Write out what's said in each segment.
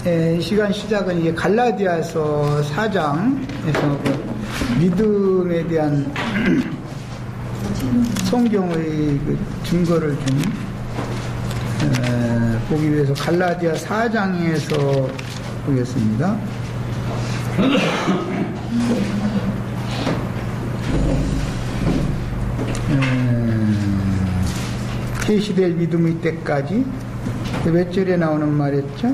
이 시간 시작은 이제 갈라디아서 4장에서 믿음에 대한 성경의 그 증거를 좀 보기 위해서 갈라디아 4장에서 보겠습니다. 계시될 믿음의 때까지 몇 절에 나오는 말이었죠?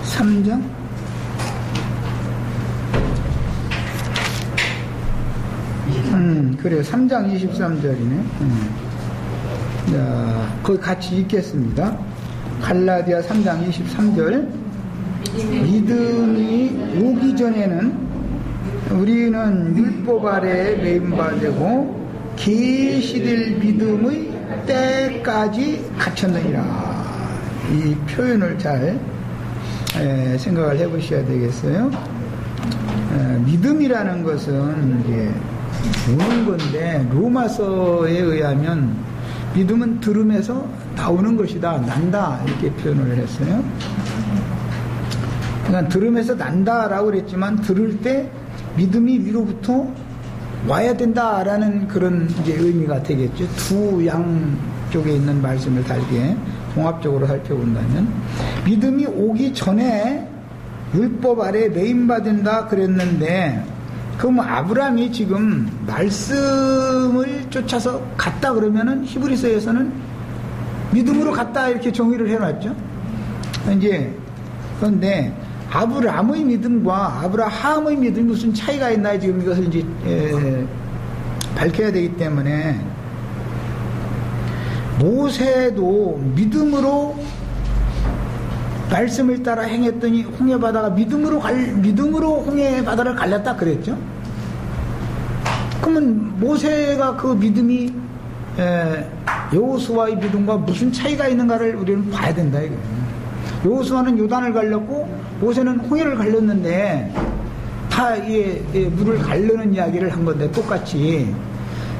(3장) 그래요. 3장 23절이네. 자, 거기 같이 읽겠습니다. 갈라디아 3장 23절. 믿음이 오기 전에는 우리는 율법 아래에 매임받고 계시될 믿음의 때까지 갇혔느니라. 이 표현을 잘 생각을 해보셔야 되겠어요. 믿음이라는 것은 이제 오는 건데, 로마서에 의하면 믿음은 들음에서 나오는 것이다, 난다, 이렇게 표현을 했어요. 그러니까 들음에서 난다라고 그랬지만, 들을 때 믿음이 위로부터 와야 된다라는 그런 이제 의미가 되겠죠. 두 양쪽에 있는 말씀을 다르게 종합적으로 살펴본다면, 믿음이 오기 전에 율법 아래 매임받는다 그랬는데, 그럼 아브라함이 지금 말씀을 쫓아서 갔다 그러면은 히브리서에서는 믿음으로 갔다 이렇게 정의를 해놨죠. 이제 그런데 아브라함의 믿음과 아브라함의 믿음이 무슨 차이가 있나, 지금 이것을 이제 밝혀야 되기 때문에, 모세도 믿음으로 말씀을 따라 행했더니 홍해 바다가 믿음으로 홍해 바다를 갈렸다 그랬죠. 그러면 모세가 그 믿음이 여호수아의 믿음과 무슨 차이가 있는가를 우리는 봐야 된다 이거예요. 여호수아는 요단을 갈렸고 모세는 홍해를 갈렸는데 다 물을 가르는 이야기를 한 건데 똑같이.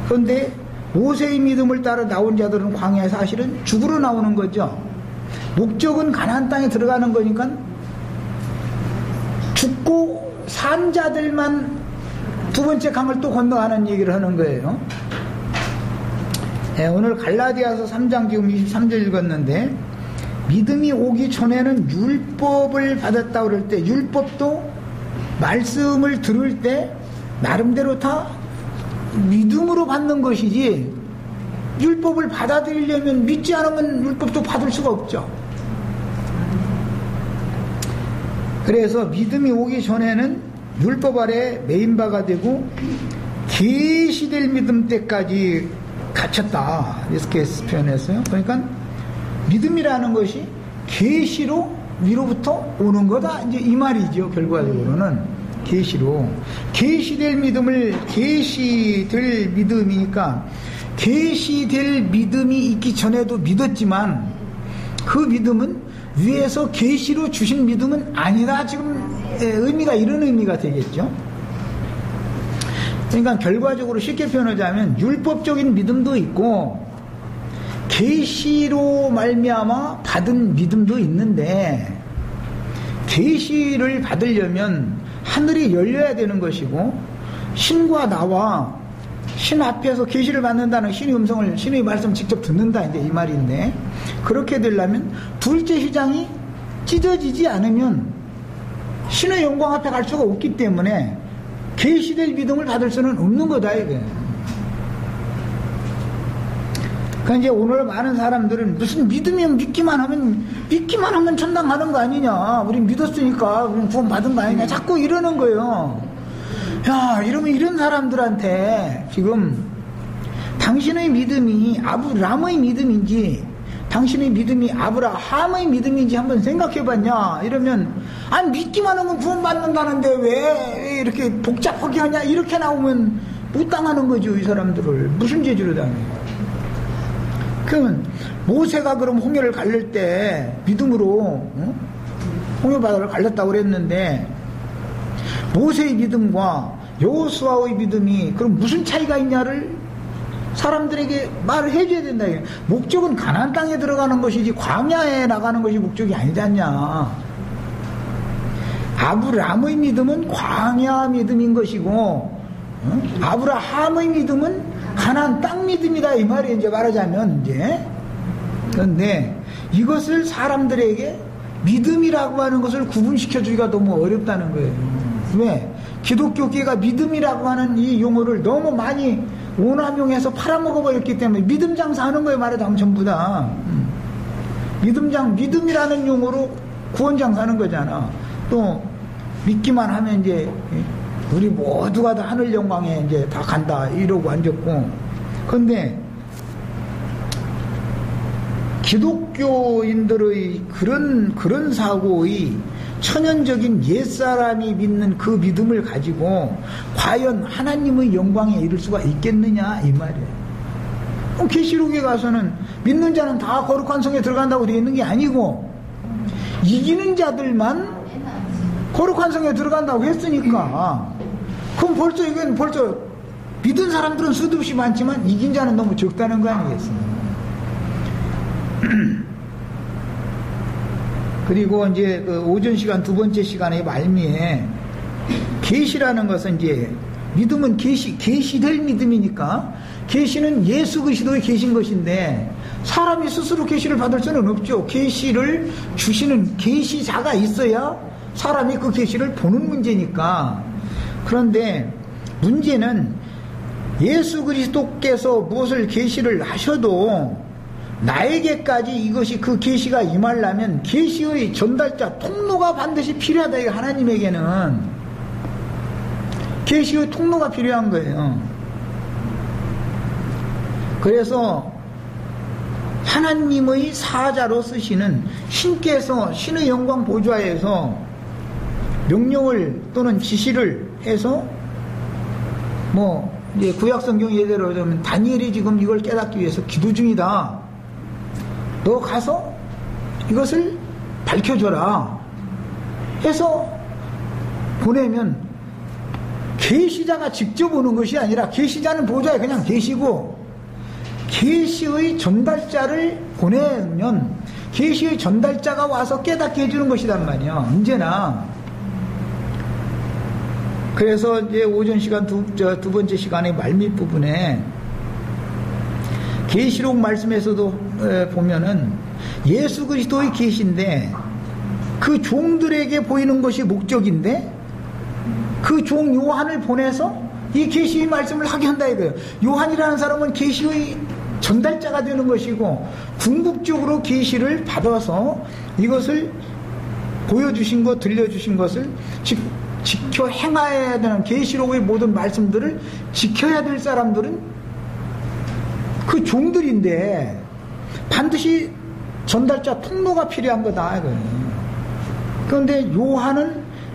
그런데 모세의 믿음을 따라 나온 자들은 광야에 사실은 죽으러 나오는 거죠. 목적은 가나안 땅에 들어가는 거니까 죽고 산 자들만 두 번째 강을 또 건너가는 얘기를 하는 거예요. 오늘 갈라디아서 3장 지금 23절 읽었는데, 믿음이 오기 전에는 율법을 받았다고 그럴 때, 율법도 말씀을 들을 때 나름대로 다 믿음으로 받는 것이지, 율법을 받아들이려면 믿지 않으면 율법도 받을 수가 없죠. 그래서 믿음이 오기 전에는 율법 아래 매임바가 되고 계시될 믿음 때까지 갇혔다, 이렇게 표현했어요. 그러니까 믿음이라는 것이 계시로 위로부터 오는 거다, 이제 이 말이죠. 결과적으로는 계시로, 계시될 믿음을, 계시될 믿음이니까 계시될 믿음이 있기 전에도 믿었지만 그 믿음은 위에서 계시로 주신 믿음은 아니다, 지금 의미가 이런 의미가 되겠죠. 그러니까 결과적으로 쉽게 표현하자면 율법적인 믿음도 있고 계시로 말미암아 받은 믿음도 있는데, 계시를 받으려면 하늘이 열려야 되는 것이고, 신과 나와 신 앞에서 계시를 받는다는 신의 음성을, 신의 말씀 직접 듣는다, 이제 이 말인데, 그렇게 되려면 둘째 휘장이 찢어지지 않으면 신의 영광 앞에 갈 수가 없기 때문에 계시될 믿음을 받을 수는 없는 거다 이게. 그러니까 이제 오늘 많은 사람들은 무슨 믿으면 믿기만 하면 천당 가는 거 아니냐, 우리 믿었으니까 구원 받은 거 아니냐, 자꾸 이러는 거예요. 야, 이러면 이런 사람들한테 지금 당신의 믿음이 아브라함의 믿음인지 당신의 믿음이 아브라함의 믿음인지 한번 생각해봤냐 이러면, 아니 믿기만 하면 구원 받는다는데 왜 이렇게 복잡하게 하냐, 이렇게 나오면 못 당하는 거죠. 이 사람들을 무슨 죄지로 당해요. 그러면 모세가 그럼 홍해를 갈릴 때 믿음으로 홍해 바다를 갈렸다고 그랬는데, 모세의 믿음과 여호수아의 믿음이 그럼 무슨 차이가 있냐를 사람들에게 말을 해줘야 된다. 목적은 가나안 땅에 들어가는 것이지 광야에 나가는 것이 목적이 아니지 않냐. 아브라함의 믿음은 광야 믿음인 것이고, 아브라함의 믿음은 가나안 땅 믿음이다, 이 말이에요. 이제 말하자면 이제. 그런데 이것을 사람들에게 믿음이라고 하는 것을 구분시켜주기가 너무 어렵다는 거예요. 왜? 기독교계가 믿음이라고 하는 이 용어를 너무 많이 오남용해서 팔아먹어버렸기 때문에 믿음 장사하는 거예요. 말하자면 전부 다. 믿음이라는 용어로 구원 장사하는 거잖아. 또 믿기만 하면 이제 우리 모두가 다 하늘 영광에 이제 다 간다 이러고 앉았고, 그런데 기독교인들의 그런 사고의 천연적인 옛사람이 믿는 그 믿음을 가지고 과연 하나님의 영광에 이를 수가 있겠느냐 이 말이에요. 계시록에 가서는 믿는 자는 다 거룩한 성에 들어간다고 되어 있는 게 아니고 이기는 자들만 거룩한 성에 들어간다고 했으니까, 그럼 이건 벌써 믿은 사람들은 수도 없이 많지만 이긴 자는 너무 적다는 거 아니겠습니까? 그리고 이제 그 오전 시간 두 번째 시간의 말미에 계시라는 것은 이제 믿음은 계시될 믿음이니까, 계시는 예수 그리스도의 계신 것인데 사람이 스스로 계시를 받을 수는 없죠. 계시를 주시는 계시자가 있어야 사람이 그 계시를 보는 문제니까. 그런데 문제는 예수 그리스도께서 무엇을 계시를 하셔도 나에게까지 이것이 그 계시가 임하려면 계시의 전달자 통로가 반드시 필요하다. 이거 하나님에게는 계시의 통로가 필요한 거예요. 그래서 하나님의 사자로 쓰시는 신께서 신의 영광 보좌에서 명령을 또는 지시를 해서 이제 구약 성경 예대로 하면 다니엘이 지금 이걸 깨닫기 위해서 기도 중이다. 너 가서 이것을 밝혀줘라 해서 보내면 계시자가 직접 오는 것이 아니라 계시자는 보좌에 그냥 계시고 계시의 전달자를 보내면 계시의 전달자가 와서 깨닫게 해주는 것이란 말이야. 언제나. 그래서 이제 오전 시간 두 번째 시간의 말밑 부분에 계시록 말씀에서도 보면은 예수 그리스도의 계시인데 그 종들에게 보이는 것이 목적인데 그 종 요한을 보내서 이 계시의 말씀을 하게 한다 이거예요. 요한이라는 사람은 계시의 전달자가 되는 것이고 궁극적으로 계시를 받아서 이것을 보여주신 것, 들려주신 것을 지켜 행해야 되는 계시록의 모든 말씀들을 지켜야 될 사람들은 그 종들인데 반드시 전달자 통로가 필요한 거다 이거예요. 그런데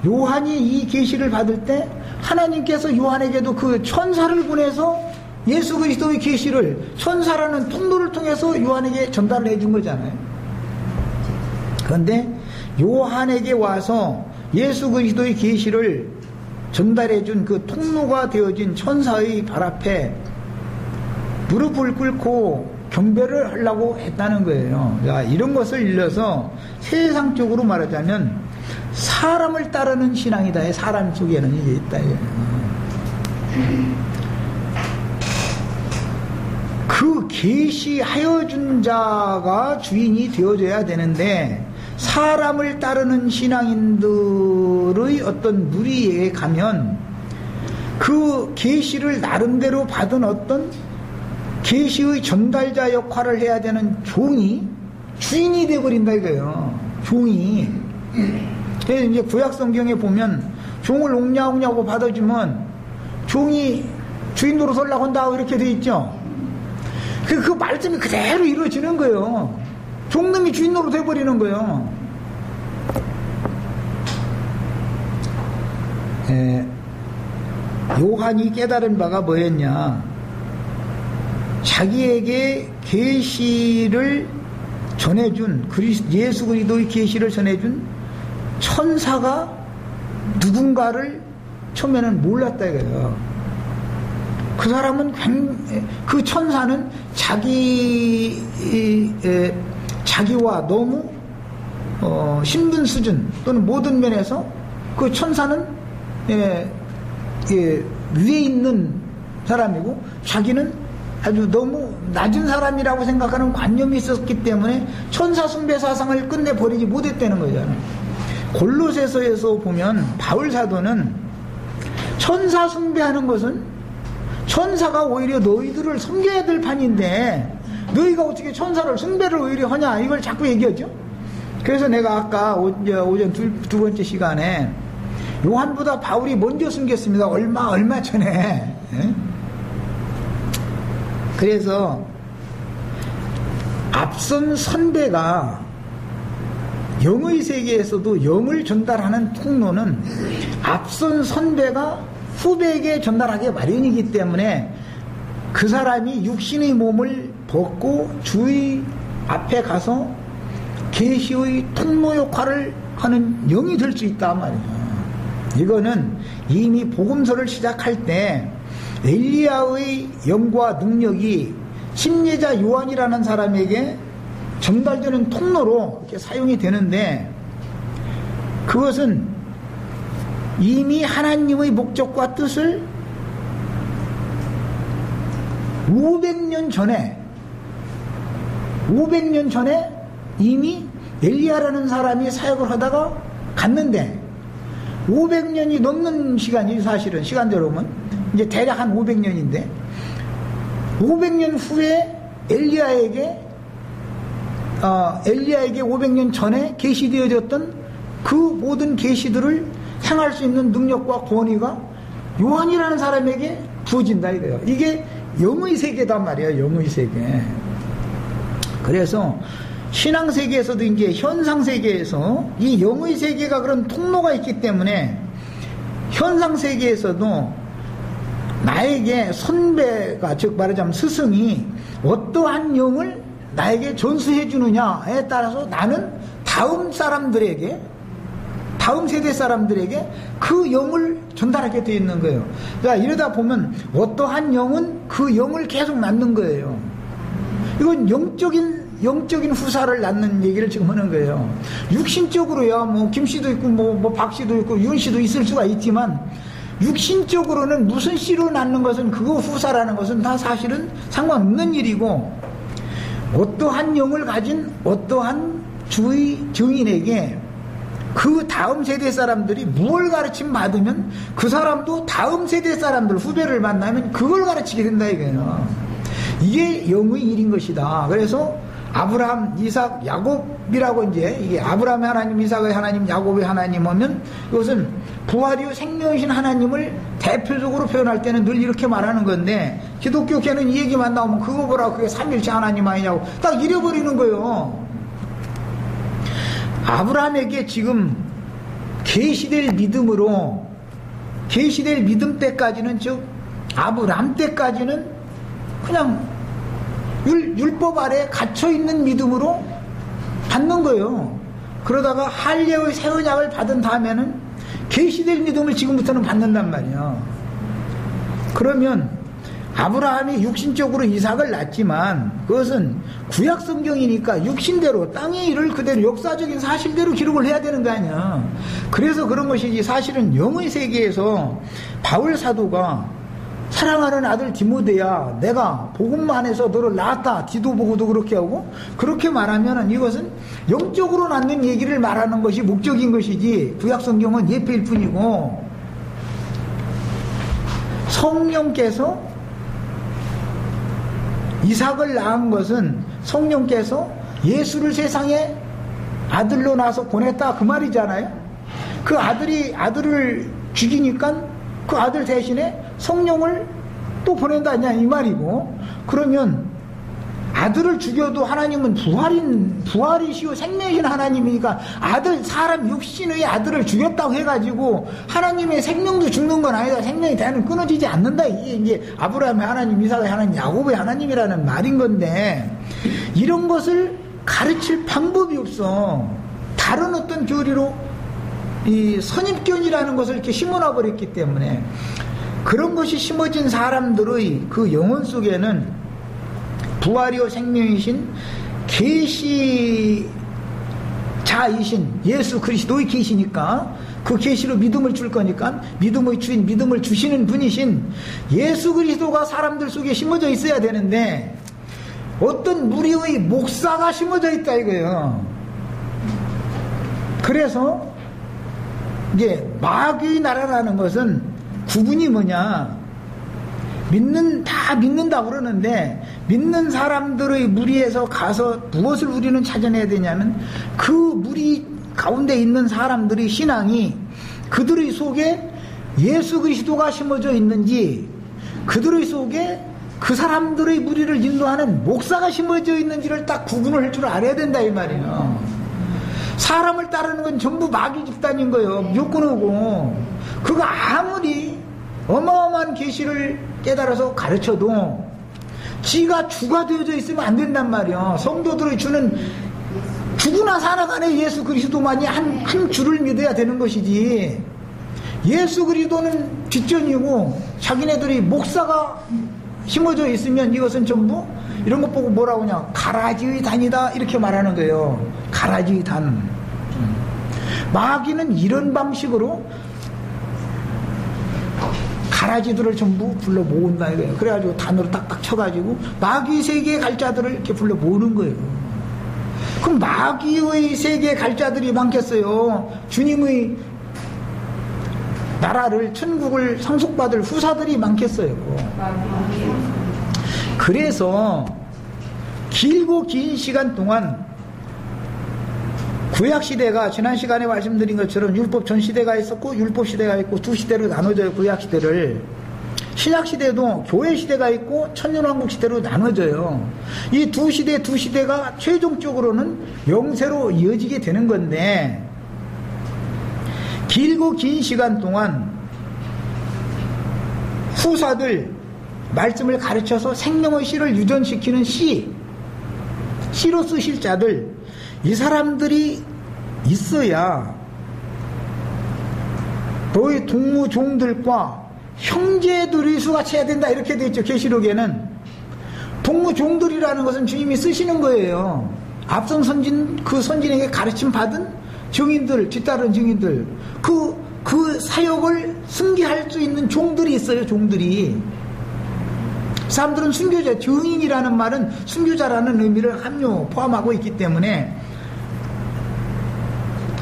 요한이 이 계시를 받을 때 하나님께서 요한에게도 그 천사를 보내서 예수 그리스도의 계시를 천사라는 통로를 통해서 요한에게 전달을 해준 거잖아요. 그런데 요한에게 와서 예수 그리스도의 계시를 전달해준 그 통로가 되어진 천사의 발 앞에 무릎을 꿇고 경배를 하려고 했다는 거예요. 자, 이런 것을 일러서 세상적으로 말하자면 사람을 따르는 신앙이다. 사람 속에는 이게 있다. 그 계시하여 준 자가 주인이 되어줘야 되는데 사람을 따르는 신앙인들의 어떤 무리에 가면 그 계시를 나름대로 받은 어떤 계시의 전달자 역할을 해야 되는 종이 주인이 되어버린다 이거예요. 종이. 그래서 이제 구약 성경에 보면 종을 옹냐옹냐고 받아주면 종이 주인 노릇 하려고 한다 이렇게 돼 있죠. 그 말씀이 그대로 이루어지는 거예요. 종놈이 주인 노릇 해버리는 거예요. 요한이 깨달은 바가 뭐였냐? 자기에게 계시를 전해준 예수 그리스도의 계시를 전해준 천사가 누군가를 처음에는 몰랐다 이거예요. 그 사람은 그 천사는 자기와 너무 신분 수준 또는 모든 면에서 그 천사는 위에 있는 사람이고 자기는 아주 너무 낮은 사람이라고 생각하는 관념이 있었기 때문에 천사 숭배 사상을 끝내버리지 못했다는 거잖아요. 골로새서에서 보면 바울 사도는 천사 숭배하는 것은 천사가 오히려 너희들을 섬겨야 될 판인데 너희가 어떻게 천사를 숭배를 오히려 하냐 이걸 자꾸 얘기하죠. 그래서 내가 아까 오전 두 번째 시간에 요한보다 바울이 먼저 숨겼습니다. 얼마 전에. 그래서 앞선 선배가 영의 세계에서도 영을 전달하는 통로는 앞선 선배가 후배에게 전달하기 마련이기 때문에 그 사람이 육신의 몸을 벗고 주의 앞에 가서 계시의 통로 역할을 하는 영이 될 수 있단 말이에요. 이거는 이미 복음서를 시작할 때 엘리야의 영과 능력이 침례자 요한이라는 사람에게 전달되는 통로로 이렇게 사용이 되는데 그것은 이미 하나님의 목적과 뜻을 500년 전에 이미 엘리야라는 사람이 사역을 하다가 갔는데 500년이 넘는 시간이 사실은 시간대로 보면 이제 대략 한 500년인데 500년 후에 엘리야에게 500년 전에 계시되어졌던 그 모든 계시들을 행할 수 있는 능력과 권위가 요한이라는 사람에게 부어진다 이거예요. 이게 영의 세계단 말이에요. 영의 세계. 그래서 신앙 세계에서도 이제 현상 세계에서 이 영의 세계가 그런 통로가 있기 때문에 현상 세계에서도 나에게 선배가 즉 말하자면 스승이 어떠한 영을 나에게 전수해 주느냐에 따라서 나는 다음 세대 사람들에게 그 영을 전달하게 되어 있는 거예요. 그러니까 이러다 보면 어떠한 영은 그 영을 계속 낳는 거예요. 이건 영적인 후사를 낳는 얘기를 지금 하는 거예요. 육신적으로야 뭐 김씨도 있고 뭐 박씨도 있고 윤씨도 있을 수가 있지만 육신적으로는 무슨 씨로 낳는 것은 그거 후사라는 것은 다 사실은 상관없는 일이고 어떠한 영을 가진 어떠한 주의 증인에게 그 다음 세대 사람들이 무엇을 가르침 받으면 그 사람도 다음 세대 사람들 후배를 만나면 그걸 가르치게 된다 이거예요. 이게 영의 일인 것이다. 그래서 아브라함, 이삭, 야곱이라고 이제 이게 아브라함의 하나님, 이삭의 하나님, 야곱의 하나님 하면 이것은 부활이요 생명이신 하나님을 대표적으로 표현할 때는 늘 이렇게 말하는 건데 기독교계는 이 얘기만 나오면 그거 보라 그게 삼일체 하나님 아니냐고 딱 잃어버리는 거예요. 아브라함에게 지금 계시될 믿음 때까지는 즉 아브라함 때까지는 그냥 율법 아래 갇혀있는 믿음으로 받는 거예요. 그러다가 할례의 새 언약을 받은 다음에는 계시될 믿음을 지금부터는 받는단 말이에요. 그러면 아브라함이 육신적으로 이삭을 낳지만 그것은 구약 성경이니까 육신대로 땅의 일을 그대로 역사적인 사실대로 기록을 해야 되는 거 아니야. 그래서 그런 것이지 사실은 영의 세계에서 바울 사도가 사랑하는 아들 디모데야 내가 복음만 해서 너를 낳았다 디도 보고도 그렇게 하고 그렇게 말하면 이것은 영적으로 낳는 얘기를 말하는 것이 목적인 것이지 구약 성경은 예표일 뿐이고 성령께서 이삭을 낳은 것은 성령께서 예수를 세상에 아들로 낳아서 보냈다 그 말이잖아요. 그 아들을 죽이니까 그 아들 대신에 성령을 또 보낸다 이 말이고 그러면 아들을 죽여도 하나님은 부활이시오 생명이신 하나님이니까 사람 육신의 아들을 죽였다고 해가지고 하나님의 생명도 죽는 건 아니다. 생명이 대는 끊어지지 않는다. 이게 이제 아브라함의 하나님, 이삭의 하나님, 야곱의 하나님이라는 말인 건데 이런 것을 가르칠 방법이 없어. 다른 어떤 교리로 이 선입견이라는 것을 이렇게 심어놔 버렸기 때문에 그런 것이 심어진 사람들의 그 영혼 속에는 부활이요 생명이신 계시자이신 예수 그리스도의 계시니까 그 계시로 믿음을 줄 거니까 믿음의 주인, 믿음을 주시는 분이신 예수 그리스도가 사람들 속에 심어져 있어야 되는데 어떤 무리의 목사가 심어져 있다 이거예요. 그래서 이제 마귀의 나라라는 것은 구분이 뭐냐, 다 믿는다 그러는데 믿는 사람들의 무리에서 가서 무엇을 우리는 찾아내야 되냐면 그 무리 가운데 있는 사람들의 신앙이 그들의 속에 예수 그리스도가 심어져 있는지, 그들의 속에 그 사람들의 무리를 인도하는 목사가 심어져 있는지를 딱 구분을 할 줄 알아야 된다 이 말이에요. 사람을 따르는 건 전부 마귀 집단인 거예요. 무조건 오고. 그거 아무리 어마어마한 계시를 깨달아서 가르쳐도 지가 주가 되어져 있으면 안 된단 말이에요. 성도들의 주는 죽으나 살아가네 예수 그리스도만이 한 주를 믿어야 되는 것이지, 예수 그리스도는 뒷전이고 자기네들이 목사가 심어져 있으면 이것은 전부 이런 것 보고 뭐라고 하냐, 가라지의 단이다 이렇게 말하는 거예요. 가라지의 단. 마귀는 이런 방식으로 가라지들을 전부 불러 모은다 이거예요. 그래가지고 단으로 딱딱 쳐가지고 마귀 세계에 갈 자들을 이렇게 불러 모으는 거예요. 그럼 마귀의 세계에 갈 자들이 많겠어요. 주님의 나라를, 천국을 상속받을 후사들이 많겠어요. 그래서 길고 긴 시간 동안 구약시대가 지난 시간에 말씀드린 것처럼 율법 전시대가 있었고 율법시대가 있고 두 시대로 나눠져요. 구약시대를. 신약시대도 교회시대가 있고 천년왕국시대로 나눠져요. 이 두 시대가 최종적으로는 영세로 이어지게 되는 건데, 길고 긴 시간 동안 후사들 말씀을 가르쳐서 생명의 씨를 유전시키는 씨로 쓰실 자들, 이 사람들이 있어야 너희 동무종들과 형제들의 수가 채야 된다 이렇게 되어 있죠. 계시록에는 동무종들이라는 것은 주님이 쓰시는 거예요. 앞선 그 선진에게 가르침 받은 증인들, 뒤따른 증인들, 그 사역을 승계할 수 있는 종들이 있어요. 종들이. 사람들은 순교자, 증인이라는 말은 순교자라는 의미를 포함하고 있기 때문에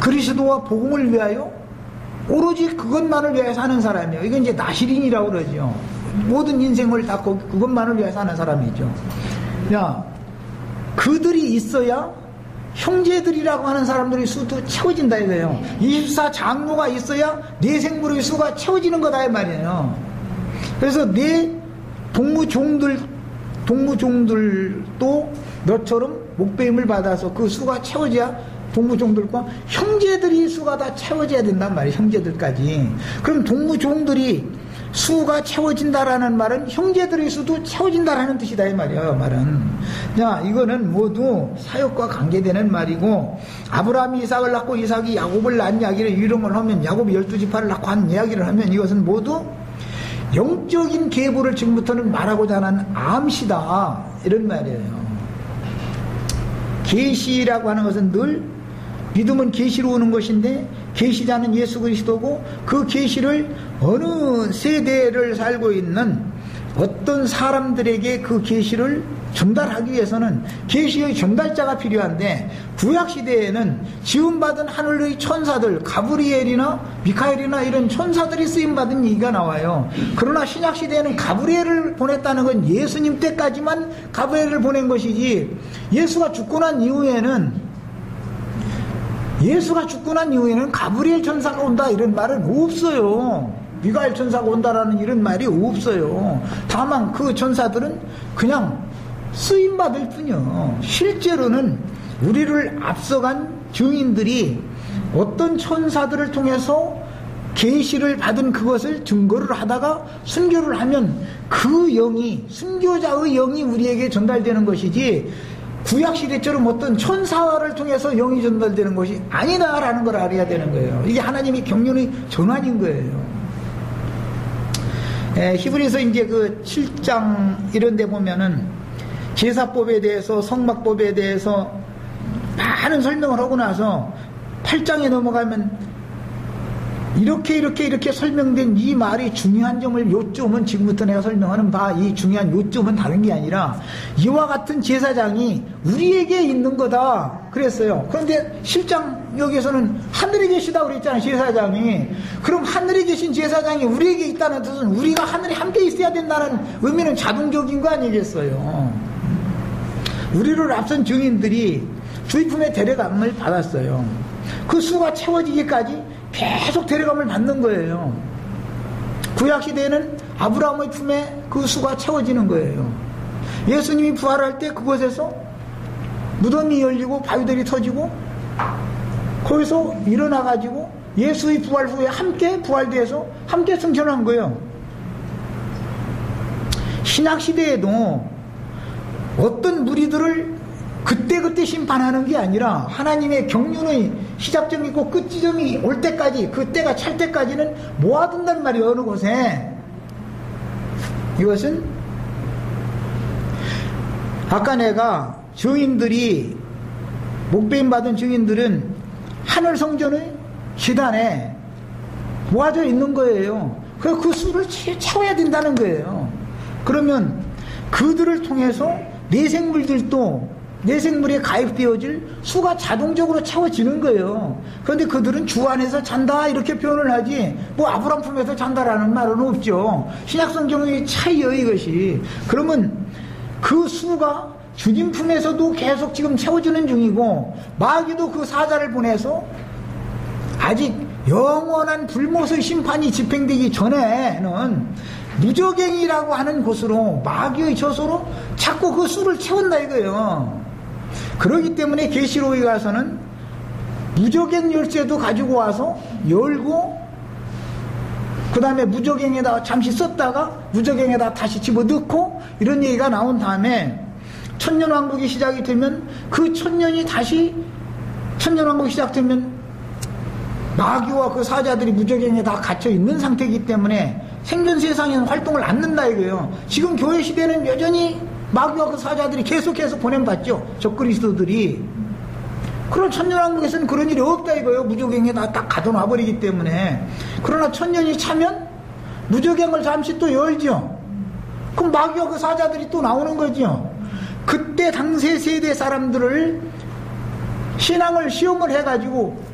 그리스도와 복음을 위하여 오로지 그것만을 위하여 사는 사람이에요. 이건 이제 나시린이라고 그러죠. 모든 인생을 다 그것만을 위하여 사는 사람이죠. 그들이 있어야 형제들이라고 하는 사람들의 수도 채워진다 이거예요. 24장로가 있어야 내 생물의 수가 채워지는 거다 이 말이에요. 그래서 내 동무종들도 너처럼 목배임을 받아서 그 수가 채워져야 동무종들과 형제들이 수가 다 채워져야 된단 말이에요. 형제들까지. 그럼 동무종들이 수가 채워진다라는 말은 형제들의 수도 채워진다라는 뜻이다 이 말이에요. 말은. 이거는 모두 사역과 관계되는 말이고, 아브라함이 이삭을 낳고 이삭이 야곱을 낳은 이야기를 이름을 하면, 야곱이 12지파를 낳고 한 이야기를 하면, 이것은 모두 영적인 계보를 지금부터는 말하고자 하는 암시다 이런 말이에요. 계시라고 하는 것은 늘 믿음은 계시로 오는 것인데, 계시자는 예수 그리스도고, 그 계시를 어느 세대를 살고 있는 어떤 사람들에게 그 계시를 전달하기 위해서는 계시의 전달자가 필요한데, 구약시대에는 지음받은 하늘의 천사들, 가브리엘이나 미카엘이나 이런 천사들이 쓰임받은 얘기가 나와요. 그러나 신약시대에는 가브리엘을 보냈다는 건 예수님 때까지만 가브리엘을 보낸 것이지, 예수가 죽고 난 이후에는 가브리엘 천사가 온다 이런 말은 없어요. 미가엘 천사가 온다라는 이런 말이 없어요. 다만 그 천사들은 그냥 쓰임받을 뿐이요. 실제로는 우리를 앞서간 증인들이 어떤 천사들을 통해서 계시를 받은 그것을 증거를 하다가 순교를 하면 그 영이, 순교자의 영이 우리에게 전달되는 것이지, 구약시대처럼 어떤 천사를 통해서 영이 전달되는 것이 아니다라는 걸 알아야 되는 거예요. 이게 하나님의 경륜의 전환인 거예요. 히브리서 이제 그 7장 이런 데 보면은 제사법에 대해서 성막법에 대해서 많은 설명을 하고 나서 8장에 넘어가면 이렇게 설명된 이 말이 중요한 점을 요점은 지금부터 내가 설명하는 바 이 중요한 요점은 다른 게 아니라 이와 같은 제사장이 우리에게 있는 거다 그랬어요. 그런데 7장 여기에서는 하늘에 계시다고 그랬잖아요. 제사장이. 그럼 하늘에 계신 제사장이 우리에게 있다는 뜻은 우리가 하늘에 함께 있어야 된다는 의미는 자동적인 거 아니겠어요. 우리를 앞선 증인들이 주의 품에 데려감을 받았어요. 그 수가 채워지기까지 계속 데려감을 받는 거예요. 구약시대에는 아브라함의 품에 그 수가 채워지는 거예요. 예수님이 부활할 때 그곳에서 무덤이 열리고 바위들이 터지고 거기서 일어나가지고 예수의 부활 후에 함께 부활돼서 함께 승천한 거예요. 신약시대에도 어떤 무리들을 그때 심판하는 게 아니라 하나님의 경륜의 시작점이 있고 끝지점이 올 때까지 그 때가 찰 때까지는 모아둔단 말이에요. 어느 곳에. 이것은 아까 내가 증인들이 목배임 받은 증인들은 하늘 성전의 지단에 모아져 있는 거예요. 그래서 그 수를 채워야 된다는 거예요. 그러면 그들을 통해서 내생물에 가입되어질 수가 자동적으로 채워지는 거예요. 그런데 그들은 주 안에서 잔다 이렇게 표현을 하지 뭐 아브람 품에서 잔다라는 말은 없죠. 신약성경의 차이예요 이것이. 그러면 그 수가 주님 품에서도 계속 지금 채워지는 중이고 마귀도 그 사자를 보내서 아직 영원한 불못의 심판이 집행되기 전에는 무저갱이라고 하는 곳으로 마귀의 저소로 자꾸 그 수를 채운다 이거예요. 그렇기 때문에 계시록에 가서는 무저갱 열쇠도 가지고 와서 열고 그 다음에 무저갱에다 잠시 썼다가 무저갱에다 다시 집어넣고 이런 얘기가 나온 다음에 천년왕국이 시작이 되면 그 천년왕국이 시작되면 마귀와 그 사자들이 무저갱에 다 갇혀 있는 상태이기 때문에 생전 세상에는 활동을 않는다 이거예요. 지금 교회 시대는 여전히 마귀와 그 사자들이 계속해서 보냄받죠. 적그리스도들이. 그런 천년왕국에서는 그런 일이 없다 이거예요. 무저갱에 다 딱 가둬놔버리기 때문에. 그러나 천년이 차면 무저갱을 잠시 또 열죠. 그럼 마귀와 그 사자들이 또 나오는 거죠. 그때 당시 세대 사람들을 신앙을 시험을 해가지고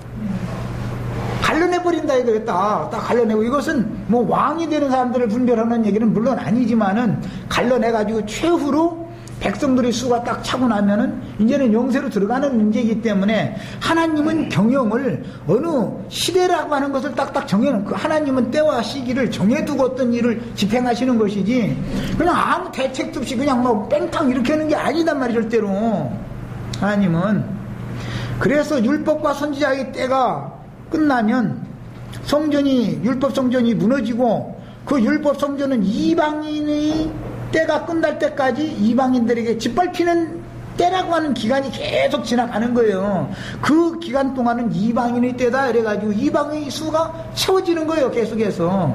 갈라내버린다 이거예요. 딱 갈라내고. 이것은 뭐 왕이 되는 사람들을 분별하는 얘기는 물론 아니지만은 갈라내가지고 최후로 백성들의 수가 딱 차고 나면은 이제는 영세로 들어가는 문제이기 때문에 하나님은 경영을 어느 시대라고 하는 것을 딱딱 정해놓은 그 하나님은 때와 시기를 정해두고 어떤 일을 집행하시는 것이지 그냥 아무 대책도 없이 그냥 뭐 뺑탕 이렇게 하는 게 아니단 말이죠. 절대로. 하나님은. 그래서 율법과 선지자의 때가 끝나면 율법 성전이 무너지고 그 율법 성전은 이방인의 때가 끝날 때까지 이방인들에게 짓밟히는 때라고 하는 기간이 계속 지나가는 거예요. 그 기간 동안은 이방인의 때다 이래가지고 이방의 수가 채워지는 거예요. 계속해서.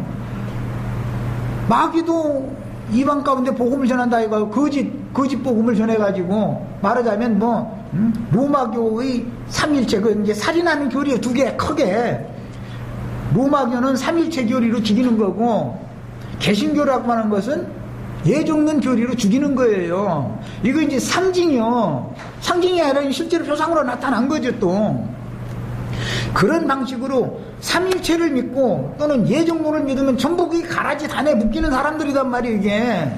마귀도 이방 가운데 복음을 전한다 이거 거짓 복음을 전해가지고 말하자면 로마교의 삼일체 그 이제 살인하는 교리 두 개 크게 로마교는 삼일체 교리로 죽이는 거고 개신교라고 하는 것은 예정론 교리로 죽이는 거예요. 이거 이제 상징이요. 상징이 아니라 실제로 표상으로 나타난 거죠 또. 그런 방식으로 삼일체를 믿고 또는 예정론을 믿으면 전부 그게 가라지 단에 묶이는 사람들이단 말이에요 이게.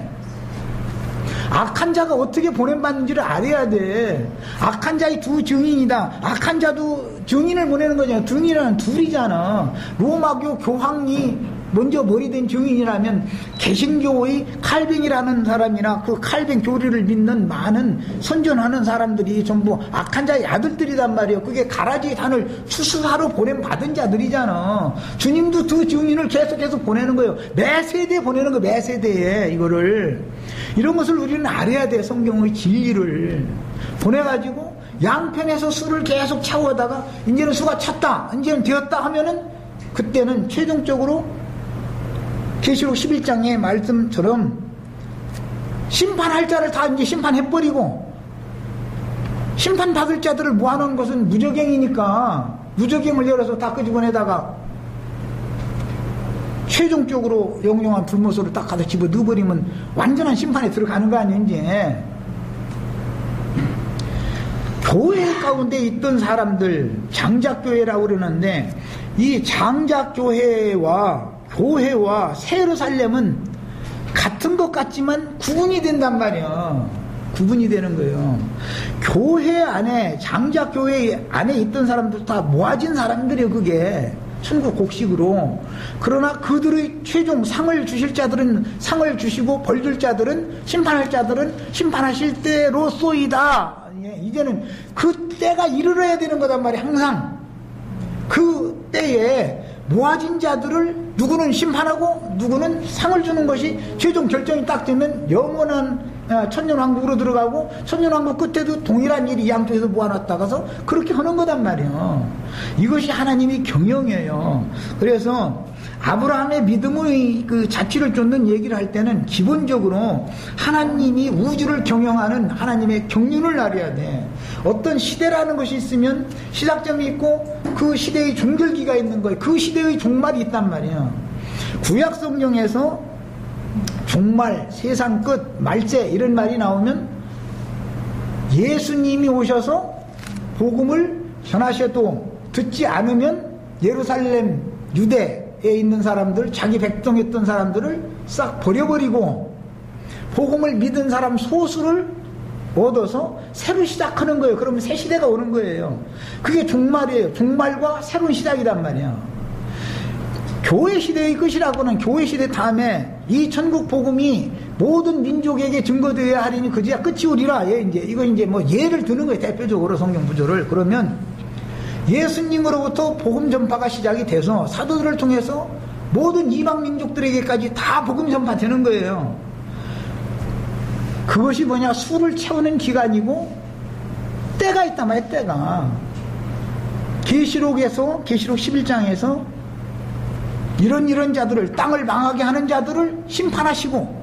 악한 자가 어떻게 보냄받는지를 알아야 돼. 악한 자의 두 증인이다. 악한 자도 증인을 보내는 거잖아. 증인은 둘이잖아. 로마교 교황이 먼저 머리된 증인이라면 개신교의 칼뱅이라는 사람이나 그 칼뱅 교리를 믿는 많은 선전하는 사람들이 전부 악한 자의 아들들이란 말이에요. 그게 가라지 단을 수수하러 보냄받은 자들이잖아. 주님도 그 증인을 계속해서 보내는 거예요. 매 세대에 보내는 거예요. 매 세대에 이거를. 이런 것을 우리는 알아야 돼. 성경의 진리를 보내가지고 양편에서 수를 계속 채워다가 이제는 수가 찼다, 이제는 되었다 하면은 그때는 최종적으로 계시록 11장의 말씀처럼 심판할 자를 다 이제 심판해버리고 심판받을 자들을 모아놓은 것은 무저갱이니까 무저갱을 열어서 다 끄집어내다가 최종적으로 영영한 불못으로 딱 가서 집어 넣어버리면 완전한 심판에 들어가는 거 아니에요. 이제 교회 가운데 있던 사람들 장작교회라고 그러는데 이 장작교회와 교회와 세르살렘은 같은 것 같지만 구분이 된단 말이야. 구분이 되는 거예요. 교회 안에 장작교회 안에 있던 사람들 다 모아진 사람들이에요. 그게 천국 곡식으로. 그러나 그들의 최종 상을 주실 자들은 상을 주시고 벌 줄 자들은 심판할 자들은 심판하실 때로소이다. 이제는 그 때가 이르러야 되는 거단 말이에요. 항상 그 때에 모아진 자들을 누구는 심판하고 누구는 상을 주는 것이 최종 결정이 딱 되면 영원한 천년왕국으로 들어가고 천년왕국 끝에도 동일한 일이 양쪽에서 모아놨다가서 그렇게 하는 거단 말이에요. 이것이 하나님이 경영이에요. 그래서 아브라함의 믿음의 그 자취를 쫓는 얘기를 할 때는 기본적으로 하나님이 우주를 경영하는 하나님의 경륜을 알아야 돼. 어떤 시대라는 것이 있으면 시작점이 있고 그 시대의 종결기가 있는 거예요. 그 시대의 종말이 있단 말이에요. 구약 성경에서 종말, 세상 끝, 말세 이런 말이 나오면 예수님이 오셔서 복음을 전하셔도 듣지 않으면 예루살렘, 유대에 있는 사람들, 자기 백성했던 사람들을 싹 버려버리고 복음을 믿은 사람 소수를 얻어서 새로 시작하는 거예요. 그러면 새 시대가 오는 거예요. 그게 종말이에요. 종말과 새로운 시작이란 말이야. 교회 시대의 끝이라고는 교회 시대 다음에 이 천국 복음이 모든 민족에게 증거되어야 하리니 그제야 끝이 오리라. 이거 이제 뭐 예를 드는 거예요. 대표적으로 성경 구조를. 그러면 예수님으로부터 복음 전파가 시작이 돼서 사도들을 통해서 모든 이방 민족들에게까지 다 복음 전파되는 거예요. 그것이 뭐냐? 수를 채우는 기간이고 때가 있단 말이에요. 때가. 계시록 11장에서 이런 자들을, 땅을 망하게 하는 자들을 심판하시고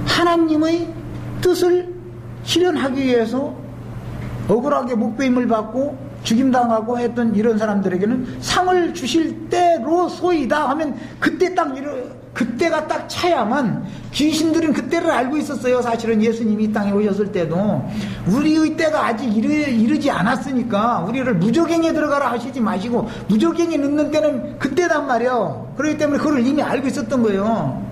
하나님의 뜻을 실현하기 위해서 억울하게 목배임을 받고 죽임당하고 했던 이런 사람들에게는 상을 주실 때로소이다 하면 그때가 딱 차야만. 귀신들은 그때를 알고 있었어요. 사실은 예수님이 이 땅에 오셨을 때도 우리의 때가 아직 이르지 않았으니까 우리를 무저갱에 들어가라 하시지 마시고 무저갱에 넣는 때는 그때단 말이에요. 그렇기 때문에 그걸 이미 알고 있었던 거예요.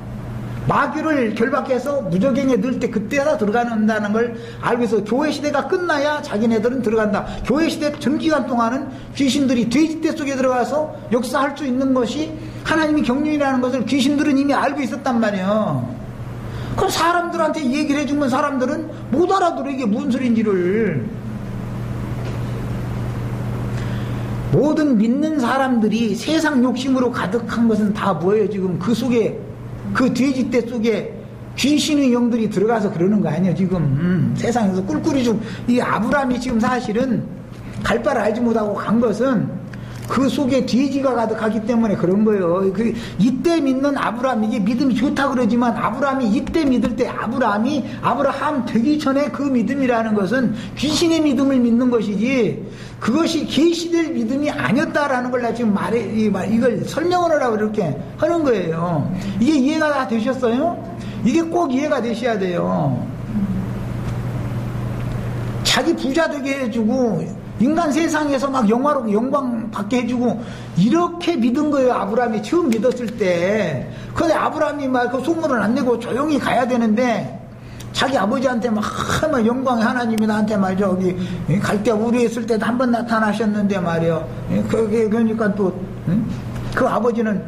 마귀를 결박해서 무저갱에 넣을 때 그때라 들어간다는 걸 알고 있어. 교회 시대가 끝나야 자기네들은 들어간다. 교회 시대 전 기간 동안은 귀신들이 돼지떼 속에 들어가서 역사할 수 있는 것이 하나님이 경륜이라는 것을 귀신들은 이미 알고 있었단 말이에요. 그럼 사람들한테 얘기를 해주면 사람들은 못 알아들어. 이게 무슨 소리인지를. 모든 믿는 사람들이 세상 욕심으로 가득한 것은 다 뭐예요? 지금 그 속에 그 돼지떼 속에 귀신의 영들이 들어가서 그러는 거 아니에요. 지금 세상에서 꿀꿀이 좀 이 아브라함이 지금 사실은 갈 바를 알지 못하고 간 것은 그 속에 돼지가 가득하기 때문에 그런 거예요. 이때 믿는 아브라함, 이게 믿음이 좋다 그러지만 아브라함이 이때 믿을 때 아브라함 되기 전에 그 믿음이라는 것은 귀신의 믿음을 믿는 것이지 그것이 계시될 믿음이 아니었다라는 걸 나 지금 이걸 설명을 하라고 이렇게 하는 거예요. 이게 이해가 다 되셨어요? 이게 꼭 이해가 되셔야 돼요. 자기 부자 되게 해주고 인간 세상에서 막 영광 받게 해주고 이렇게 믿은 거예요. 아브라함이 처음 믿었을 때. 근데 아브라함이 막 그 소문을 안 내고 조용히 가야 되는데 자기 아버지한테 막 영광의 하나님이 나한테 말 저기 갈 때 우리 있을 때도 한 번 나타나셨는데 말이요. 그러니까 또 그 아버지는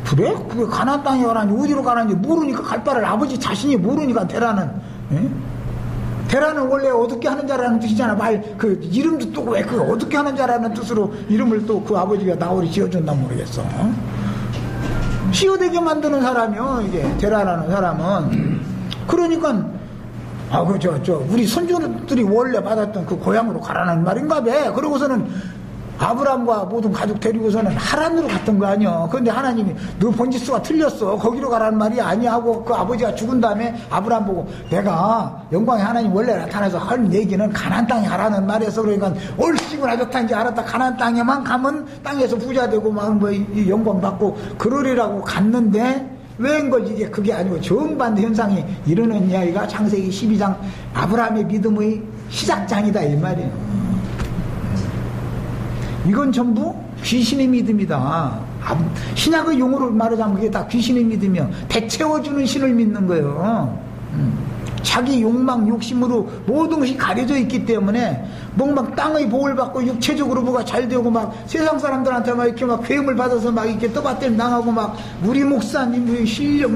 그래? 그게 가나안 땅에 가라니 어디로 가라니 모르니까 갈 바를 아버지 자신이 모르니까 테라는 예? 테라는 원래 어둡게 하는 자라는 뜻이잖아. 그 이름도 또 왜 그 어둡게 하는 자라는 뜻으로 이름을 또 그 아버지가 나홀이 지어줬나 모르겠어. 시어되게 만드는 사람이요 이게 테라라는 사람은. 그러니까 우리 선조들이 원래 받았던 그 고향으로 가라는 말인가 봐. 그러고서는 아브람과 모든 가족 데리고서는 하란으로 갔던 거 아니야. 그런데 하나님이 너 번지수가 틀렸어. 거기로 가라는 말이 아니야 하고 그 아버지가 죽은 다음에 아브람 보고 내가 영광의 하나님 원래 나타나서 한 얘기는 가나안 땅에 가라는 말이었어. 그러니까 얼씨구나 좋다인지 알았다. 가나안 땅에만 가면 땅에서 부자 되고 막 뭐 영광 받고 그러리라고 갔는데 왜인걸 이게 그게 아니고 정반대 현상이 이르는 이야기가 창세기 12장 아브라함의 믿음의 시작장이다 이 말이에요. 이건 전부 귀신의 믿음이다. 신약의 용어로 말하자면 그게 다 귀신의 믿음이요. 배채워주는 신을 믿는 거예요. 자기 욕망, 욕심으로 모든 것이 가려져 있기 때문에 막 땅의 복을 받고 육체적으로 뭐가 잘 되고 막 세상 사람들한테 막 이렇게 막 괴음을 받아서 막 이렇게 떠받들 당하고 막 우리 목사님의 실력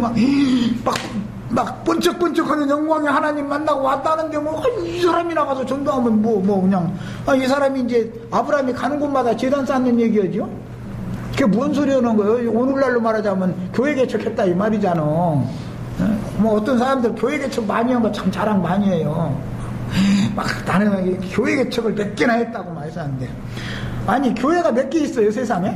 막 번쩍번쩍하는 영광의 하나님 만나고 왔다는데 이 사람이 나가서 전도하면 그냥 이 사람이 이제 아브라함이 가는 곳마다 제단 쌓는 얘기였죠. 그게 뭔 소리 하는 거예요? 오늘날로 말하자면 교회 개척했다 이 말이잖아. 어떤 사람들 교회 개척 많이 한 거 참 자랑 많이 해요. 막 나는 교회 개척을 몇 개나 했다고 말했었는데 아니 교회가 몇 개 있어요 세상에?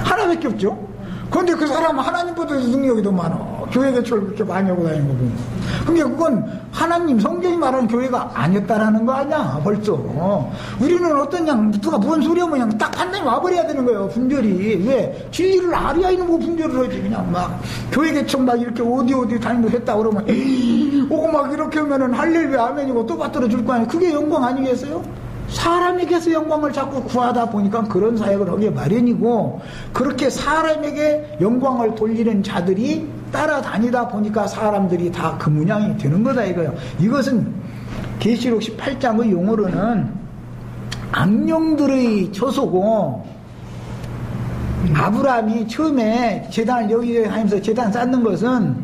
하나밖에 없죠. 그런데 그 사람은 하나님보다 능력이 더 많아. 교회 개척을 그렇게 많이 하고 다니는 거 보면. 그러니까 그건 하나님 성경이 말하는 교회가 아니었다라는 거 아니야 벌써. 우리는 어떤 누가 뭔 소리 하면 그냥 딱 판단이 와버려야 되는 거예요. 분별이. 왜? 진리를 알아야 있는 거 분별을 하지. 그냥 막 교회 개척 막 이렇게 어디 다니고 했다 그러면 오고 막 이렇게 하면은 할렐루야 아멘이고 또 받들어 줄 거 아니에요. 그게 영광 아니겠어요? 사람에게서 영광을 자꾸 구하다 보니까 그런 사역을 하게 마련이고 그렇게 사람에게 영광을 돌리는 자들이 따라다니다 보니까 사람들이 다 그 문양이 되는 거다 이거예요. 이것은 계시록 18장의 용어로는 악령들의 처소고 아브라함이 처음에 제단을 여기저기 하면서 제단 쌓는 것은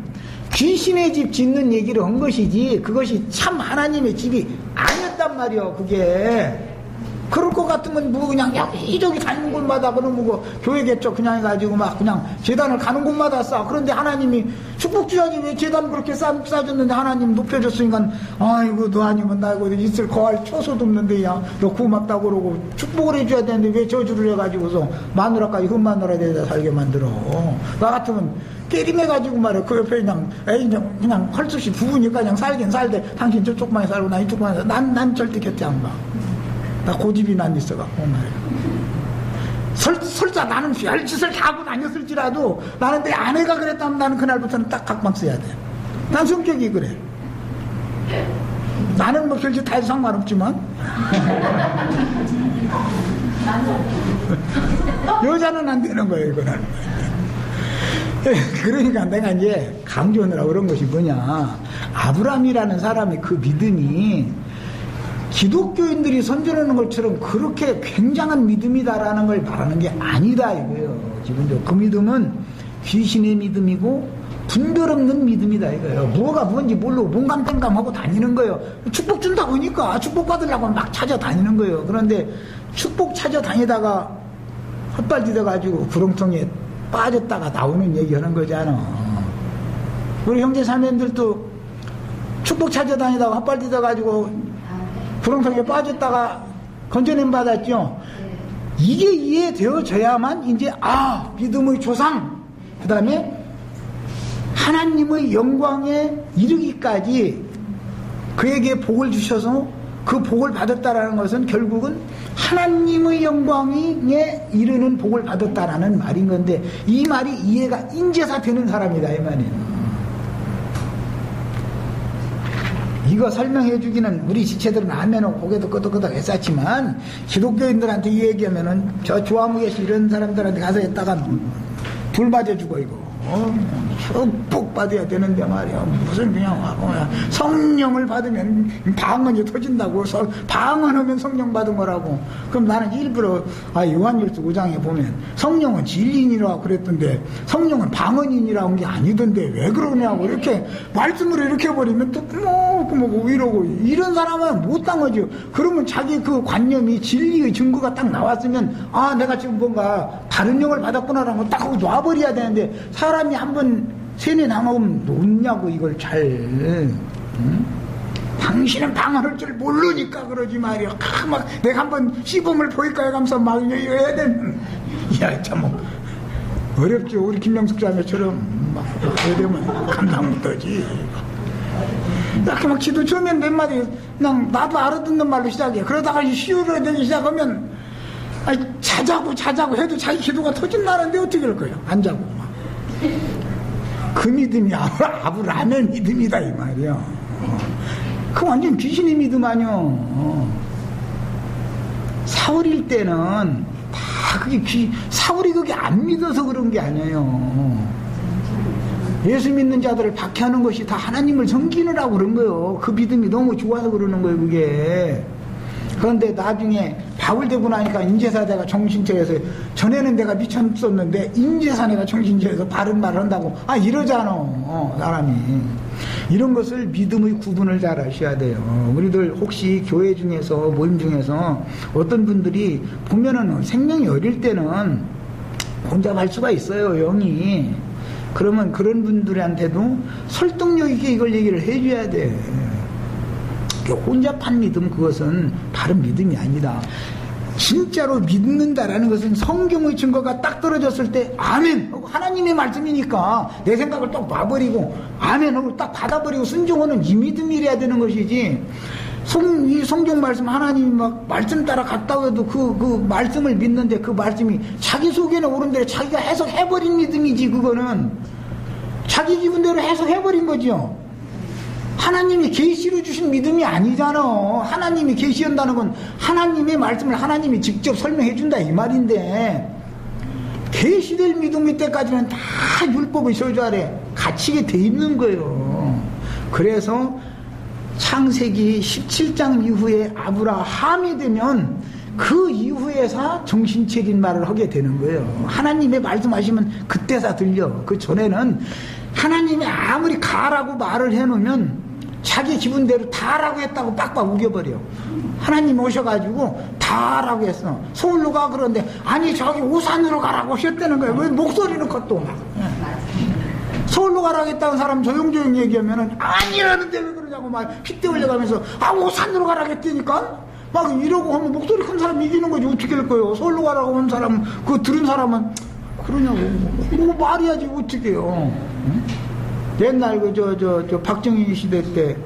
귀신의 집 짓는 얘기를 한 것이지 그것이 참 하나님의 집이 아니었단 말이요. 그게 그럴 것 같으면 그냥 여기저기 다니는 곳마다 그러면 교회 개척 그냥 해가지고 막 그냥 제단을 가는 곳마다 쌓아. 그런데 하나님이 축복 주야지 왜 제단 그렇게 쌓아줬는데 하나님 높여줬으니까 아이고 너 아니면 나 이거 있을 거할 처소도 없는데 야 너 고맙다고 그러고 축복을 해줘야 되는데 왜 저주를 해가지고서 마누라까지 흠마누라 데다 살게 만들어. 나 같으면 깨림해가지고 말이야. 그 옆에 그냥 헐수시 부부니까 그냥 살긴 살되 당신 저쪽만 살고 나 이쪽만 살고 난 절대 곁에 안 가. 나 고집이 난 있어갖고 말이야. 설사 나는 별짓을 다 하고 다녔을지라도 나는 내 아내가 그랬다면 나는 그날부터는 딱 각방 써야 돼. 난 성격이 그래. 나는 별짓 다 해도 상관없지만 여자는 안 되는 거예요 이거는. 그러니까 내가 이제 강조하느라 그런 것이 뭐냐, 아브라함이라는 사람의 그 믿음이 기독교인들이 선전하는 것처럼 그렇게 굉장한 믿음이다라는 걸 말하는 게 아니다 이거예요. 기본적으로 그 믿음은 귀신의 믿음이고 분별 없는 믿음이다 이거예요. 뭐가 뭔지 모르고 몽감땡감하고 다니는 거예요. 축복 준다고 하니까 축복 받으려고 막 찾아다니는 거예요. 그런데 축복 찾아다니다가 헛발디뎌가지고 구렁텅이에 빠졌다가 나오는 얘기하는 거잖아. 우리 형제 자매님들도 축복 찾아다니다가 헛발디뎌가지고 구렁텅이에 빠졌다가 건져냄 받았죠. 이게 이해되어져야만 이제 믿음의 조상, 그 다음에 하나님의 영광에 이르기까지 그에게 복을 주셔서 그 복을 받았다라는 것은 결국은 하나님의 영광에 이르는 복을 받았다라는 말인 건데, 이 말이 이해가 인제사 되는 사람이다 이 말이에요. 이거 설명해 주기는 우리 지체들은 안면은 고개도 끄덕끄덕 했었지만 기독교인들한테 이 얘기하면은 저 조아무개씨 이런 사람들한테 가서 했다가 불 맞아주고 이거 축복 받아야 되는데 말이야. 무슨 그냥 성령을 받으면 방언이 터진다고. 방언하면 성령 받은 거라고. 그럼 나는 일부러 요한일서 5장에 보면 성령은 진리인이라고 그랬던데 성령은 방언인이라고 한 게 아니던데 왜 그러냐고 이렇게 말씀으로 이렇게 해버리면 또 뭐 이러고 이런 사람은 못 당하죠. 그러면 자기 그 관념이 진리의 증거가 딱 나왔으면 내가 지금 뭔가 다른 영을 받았구나라는 걸 딱 하고 놔버려야 되는데 사람이 한번 세뇌 당하면 놓냐고 이걸 잘. 당신은 방언할 줄 모르니까 그러지 말이야. 막 내가 한번 시범을 보일까 해가면서 막 해야 되는. 야, 참 어렵죠. 우리 김명숙 자매처럼 막 해야 되면 감당 못하지. 이렇게 막 기도 처음엔 몇 마디 그냥 나도 알아듣는 말로 시작해. 그러다가 시우를 되기 시작하면 자자고 해도 자기 기도가 터진다는데 어떻게 할 거예요? 안 자고 막. 그 믿음이 아브라함의 믿음이다 이 말이야. 그 완전 귀신의 믿음 아니요. 사울일 때는 다 그게 사울이 그게 안 믿어서 그런 게 아니에요. 예수 믿는 자들을 박해하는 것이 다 하나님을 섬기느라고 그런 거예요. 그 믿음이 너무 좋아서 그러는 거예요, 그게. 그런데 나중에 바울 되고 나니까 인제사내가 정신체에서 전에는 내가 미쳤었는데 인제사내가 정신체에서 바른 말을 한다고 이러잖아. 사람이. 이런 것을 믿음의 구분을 잘 하셔야 돼요. 우리들 혹시 교회 중에서 모임 중에서 어떤 분들이 보면은 생명이 어릴 때는 혼잡할 수가 있어요, 영이. 그러면 그런 분들한테도 설득력 있게 이걸 얘기를 해줘야 돼. 혼잡한 믿음, 그것은 바른 믿음이 아니다. 진짜로 믿는다라는 것은 성경의 증거가 딱 떨어졌을 때 아멘 하고 하나님의 말씀이니까 내 생각을 딱 놔버리고 아멘 하고 딱 받아버리고 순종하는 이 믿음이래야 되는 것이지. 이 성경 말씀 하나님이 막 말씀 따라 갔다고 해도 그 말씀을 믿는데 그 말씀이 자기 속에는 옳은 대로 자기가 해석해버린 믿음이지. 그거는 자기 기분대로 해석해버린 거죠. 하나님이 계시로 주신 믿음이 아니잖아. 하나님이 계시한다는 건 하나님의 말씀을 하나님이 직접 설명해 준다 이 말인데, 계시될 믿음일 때까지는 다 율법의 저주 아래 갇히게 돼 있는 거예요. 그래서 창세기 17장 이후에 아브라함이 되면 그 이후에서 정신체린 말을 하게 되는 거예요. 하나님의 말씀하시면 그때서 들려. 그 전에는 하나님이 아무리 가라고 말을 해놓으면 자기 기분대로 다라고 했다고 빡빡 우겨버려. 하나님 오셔가지고 다라고 했어. 서울로 가 그러는데 아니 저기 오산으로 가라고 하셨다는 거예요. 왜 목소리는 컸또 막. 서울로 가라고 했다는 사람 조용조용 얘기하면은 아니라는데 왜 그러냐고 막 핏대 올려가면서 오산으로 가라고 했다니까 막 이러고 하면 목소리 큰 사람 이기는 거지. 어떻게 할 거예요? 서울로 가라고 한 사람, 그거 들은 사람은 그러냐고. 뭐 말해야지 어떻게 해요. 응? 옛날 박정희 시대 때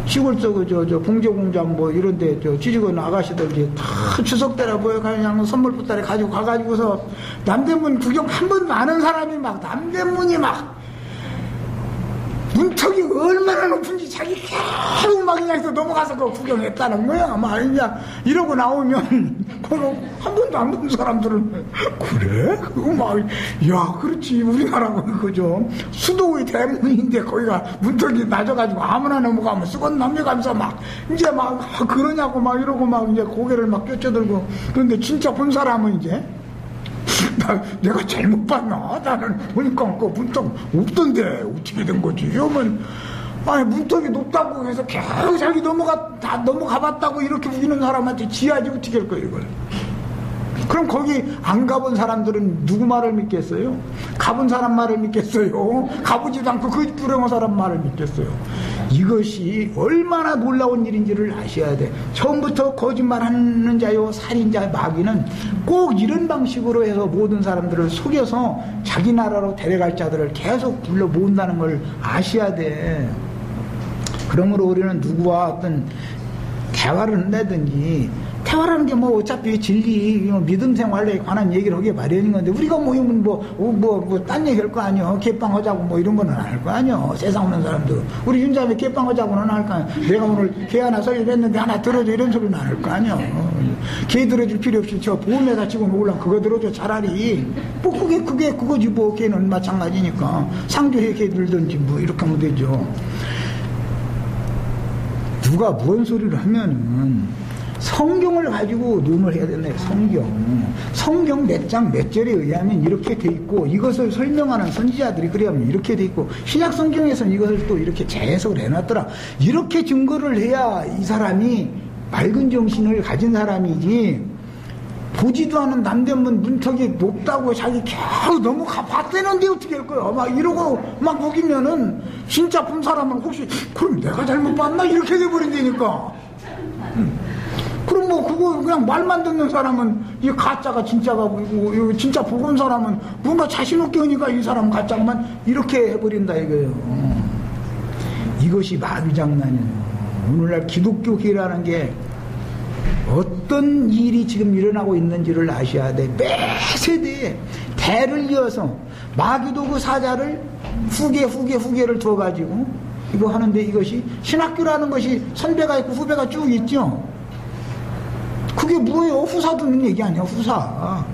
시골서 봉제공장 뭐 이런데 지직원 아가씨들 다 추석 때라 뭐에 그냥 선물 보따리 가지고 가가지고서 남대문 구경 한 번도 안 한 사람이 막 남대문이 막 문턱이 얼마나 높은지 자기 계속 막 그냥 해서 넘어가서 그거 구경했다는 거야. 막 그냥 이러고 나오면 그거 한 번도 안 본 사람들은 그래? 그거 막 야 그렇지 우리나라가 그죠 수도의 대문인데 거기가 문턱이 낮아가지고 아무나 넘어가면 수건 넘겨가면서 막 이제 막 그러냐고 막 이러고 막 이제 고개를 막 껴쳐들고. 그런데 진짜 본 사람은 이제 내가 잘못 봤나? 나는 보니까 그 문턱 없던데 어떻게 된 거지? 이러면 문턱이 높다고 해서 계속 자기 다 넘어가봤다고 이렇게 우기는 사람한테 지하지 어떻게 할 거야 이걸? 그럼 거기 안 가본 사람들은 누구 말을 믿겠어요? 가본 사람 말을 믿겠어요? 가보지도 않고 그 불행한 사람 말을 믿겠어요? 이것이 얼마나 놀라운 일인지를 아셔야 돼. 처음부터 거짓말하는 자요 살인자 마귀는 꼭 이런 방식으로 해서 모든 사람들을 속여서 자기 나라로 데려갈 자들을 계속 불러 모은다는 걸 아셔야 돼. 그러므로 우리는 누구와 어떤 대화를 한다든지 대화라는 게 뭐 어차피 진리, 믿음 생활에 관한 얘기를 하기 마련인 건데, 우리가 모이면 딴 얘기 할 거 아니요. 개빵하자고 뭐 이런 거는 안 할 거 아니요. 세상 오는 사람도. 우리 윤자매 개빵하자고는 안 할 거 아니요. 내가 오늘 개 하나 설립했는데 하나 들어줘 이런 소리는 안 할 거 아니요. 개 들어줄 필요 없이 저 보험회사 치고 먹으려면 그거 들어줘 차라리. 뭐 그거지 뭐 개는 마찬가지니까. 상주해 개 들든지 뭐 이렇게 하면 되죠. 누가 무슨 소리를 하면은 성경을 가지고 논을 해야 되네. 성경 몇 장 몇 절에 의하면 이렇게 돼 있고, 이것을 설명하는 선지자들이 그래야면 이렇게 돼 있고, 신약 성경에서는 이것을 또 이렇게 재해석을 해놨더라. 이렇게 증거를 해야 이 사람이 맑은 정신을 가진 사람이지, 보지도 않은 남대문 문턱이 높다고 자기 겨우 너무 봤대는데 어떻게 할 거야. 막 이러고 막 우기면은 진짜 본 사람은 혹시 그럼 내가 잘못 봤나 이렇게 돼버린다니까. 그럼 뭐 그거 그냥 말만 듣는 사람은 이 가짜가 진짜가 보이고, 진짜 보고 온 사람은 뭔가 자신 없게 하니까 이 사람 가짜만 이렇게 해버린다 이거예요. 이것이 마귀장난이에요. 오늘날 기독교계라는 게 어떤 일이 지금 일어나고 있는지를 아셔야 돼. 매 세대에 대를 이어서 마귀도 그 사자를 후계를 둬가지고 이거 하는데, 이것이 신학교라는 것이 선배가 있고 후배가 쭉 있죠. 그게 뭐예요? 후사 듣는 얘기 아니야, 후사.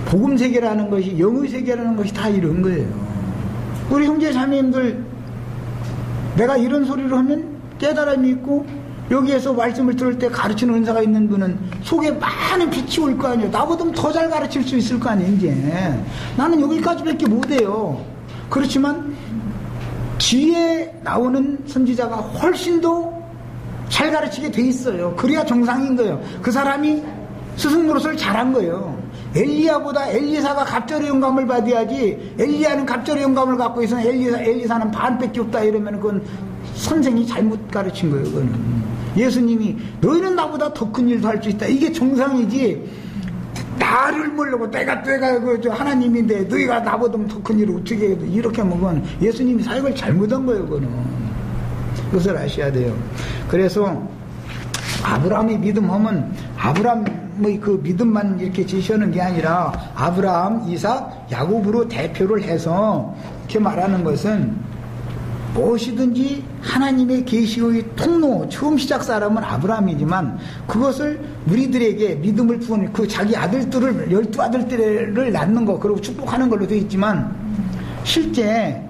복음 세계라는 것이, 영의 세계라는 것이 다 이런 거예요. 우리 형제 자매님들, 내가 이런 소리를 하면 깨달음이 있고, 여기에서 말씀을 들을 때 가르치는 은사가 있는 분은 속에 많은 빛이 올 거 아니에요. 나보다 더 잘 가르칠 수 있을 거 아니에요, 이제. 나는 여기까지밖에 못해요. 그렇지만, 뒤에 나오는 선지자가 훨씬 더 잘 가르치게 돼 있어요. 그래야 정상인 거예요. 그 사람이 스승 노릇을 잘한 거예요. 엘리야보다 엘리사가 갑절의 영감을 받아야지, 엘리야는 갑절의 영감을 갖고 있으면 엘리사는 반밖에 없다 이러면 그건 선생이 잘못 가르친 거예요. 그거는 예수님이 너희는 나보다 더 큰 일도 할 수 있다, 이게 정상이지. 나를 모르고 내가 하나님인데 너희가 나보다 더 큰 일을 어떻게 해도 이렇게 하면 그건 예수님이 사역을 잘못한 거예요. 그거는 그것을 아셔야 돼요. 그래서 아브라함의 믿음하면 아브라함의 그 믿음만 이렇게 제시하는 게 아니라 아브라함, 이삭, 야곱으로 대표를 해서 이렇게 말하는 것은 무엇이든지 하나님의 계시의 통로, 처음 시작 사람은 아브라함이지만 그것을 우리들에게 믿음을 부은 그 자기 아들들을 12아들들을 낳는 거, 그리고 축복하는 걸로 되어 있지만, 실제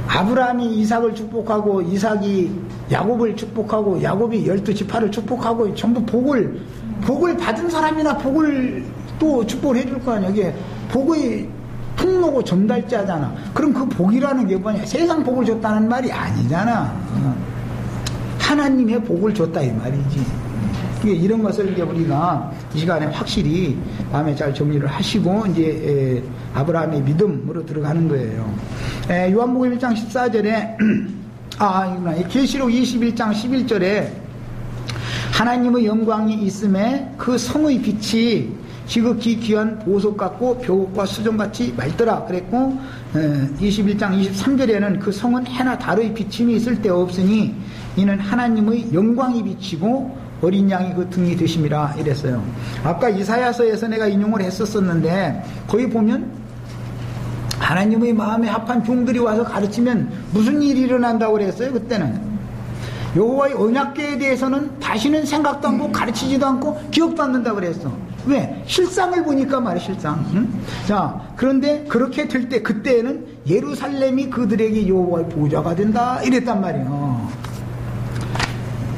아브라함이 이삭을 축복하고 이삭이 야곱을 축복하고 야곱이 12지파를 축복하고 전부 복을 받은 사람이나 복을 또 축복을 해줄 거 아니야. 이게 복의 통로고 전달자잖아. 그럼 그 복이라는 게 뭐냐? 세상 복을 줬다는 말이 아니잖아. 하나님의 복을 줬다 이 말이지. 이런 것을 이제 우리가 이 시간에 확실히 마음에 잘 정리를 하시고 이제 아브라함의 믿음으로 들어가는 거예요. 요한복음 1장 14절에 계시록 21장 11절에 하나님의 영광이 있음에 그 성의 빛이 지극히 귀한 보석 같고 벽옥과 수정같이 맑더라 그랬고, 21장 23절에는 그 성은 해나 달의 비침이 있을 데 없으니 이는 하나님의 영광이 비치고 어린 양이 그 등이 되심이라 이랬어요. 아까 이사야서에서 내가 인용을 했었는데 거기 보면 하나님의 마음에 합한 종들이 와서 가르치면 무슨 일이 일어난다고 그랬어요. 그때는 여호와의 언약궤에 대해서는 다시는 생각도 않고 가르치지도 않고 기억도 않는다고 그랬어. 왜? 실상을 보니까 말이야, 실상. 응? 자, 그런데 그렇게 될 때 그때는 예루살렘이 그들에게 여호와의 보좌가 된다 이랬단 말이에요.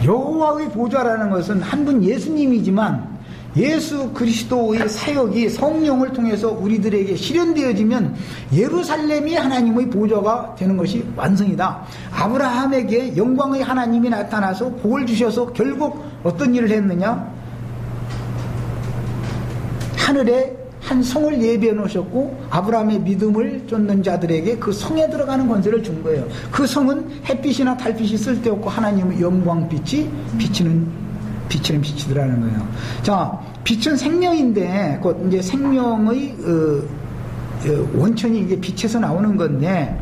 여호와의 보좌라는 것은 한 분 예수님이지만 예수 그리스도의 사역이 성령을 통해서 우리들에게 실현되어지면 예루살렘이 하나님의 보좌가 되는 것이 완성이다. 아브라함에게 영광의 하나님이 나타나서 복을 주셔서 결국 어떤 일을 했느냐? 하늘에 한 성을 예비해 놓으셨고 아브라함의 믿음을 쫓는 자들에게 그 성에 들어가는 권세를 준 거예요. 그 성은 햇빛이나 달빛이 쓸데없고 하나님의 영광빛이 비치는 빛이더라는 거예요. 자, 빛은 생명인데 곧 이제 생명의 원천이 이게 빛에서 나오는 건데,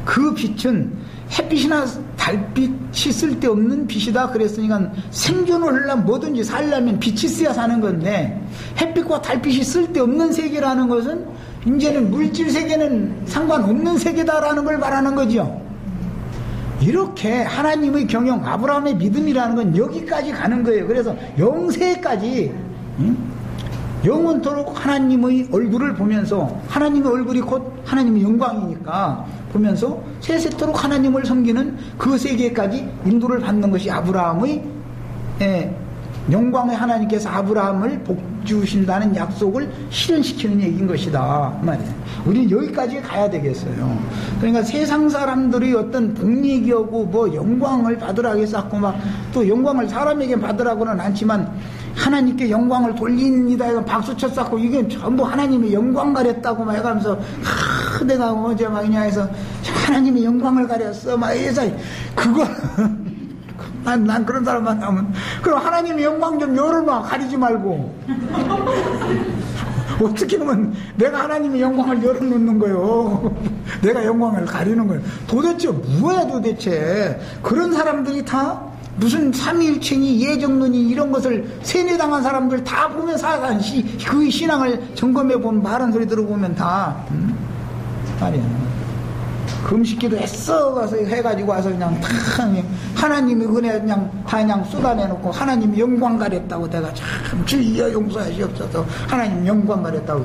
그 빛은 햇빛이나 달빛이 쓸데없는 빛이다 그랬으니까 생존을 하려면 뭐든지 살려면 빛이 있어야 사는 건데, 햇빛과 달빛이 쓸데없는 세계라는 것은 이제는 물질 세계는 상관없는 세계다라는 걸 말하는 거죠. 이렇게 하나님의 경영, 아브라함의 믿음이라는 건 여기까지 가는 거예요. 그래서 영세까지 영원토록 하나님의 얼굴을 보면서, 하나님의 얼굴이 곧 하나님의 영광이니까 보면서 세세토록 하나님을 섬기는 그 세계까지 인도를 받는 것이 아브라함의 영광의 하나님께서 아브라함을 복주신다는 약속을 실현시키는 얘기인 것이다 말이에요. 우리는 여기까지 가야 되겠어요. 그러니까 세상 사람들이 어떤 복리기하고 뭐 영광을 받으라고 해서 막 또 영광을 사람에게 받으라고는 않지만 하나님께 영광을 돌립니다. 이건 박수 쳤었고 이게 전부 하나님의 영광 가렸다고 막 해가면서 내가 어제 막 그냥 해서 하나님의 영광을 가렸어 막 해서 그거 난 그런 사람 만나면 그럼 하나님의 영광 좀 열어봐. 가리지 말고. 어떻게 하면 내가 하나님의 영광을 열어놓는 거요. 내가 영광을 가리는 거예요. 도대체 뭐야 도대체. 그런 사람들이 다 무슨 삼위일체니 예정론이 이런 것을 세뇌당한 사람들 다 보면 사간 그 신앙을 점검해 보면 말한 소리 들어보면 다 말이야. 금식기도 애써 가서 해가지고 와서 그냥 다 하나님의 은혜 그냥 쏟아내놓고 하나님이 영광 가렸다고 내가 참 주여 용서하시옵소서 하나님 영광 가렸다고.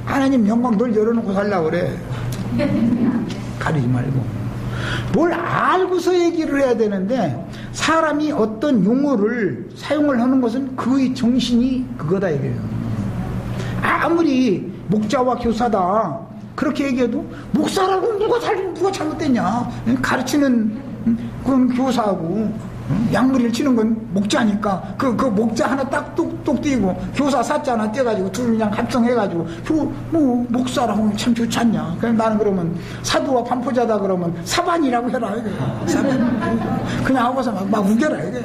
하나님 영광 늘 열어놓고 살라고 그래. 가리지 말고. 뭘 알고서 얘기를 해야 되는데 사람이 어떤 용어를 사용을 하는 것은 그의 정신이 그거다 이거예요. 아무리 목자와 교사다 그렇게 얘기해도 목사라고 누가 잘못됐냐. 가르치는 그건 교사하고 양무리를 치는 건 목자니까 그 목자 하나 딱 뚝뚝 띄고 교사 사자 하나 떼가지고 둘 그냥 합성해가지고 뭐 목사라고 하면 참 좋지 않냐. 그냥 나는 그러면 사도와 반포자다 그러면 사반이라고 해라 이거야. 사반 그냥 하고서 막 우겨라 이거야.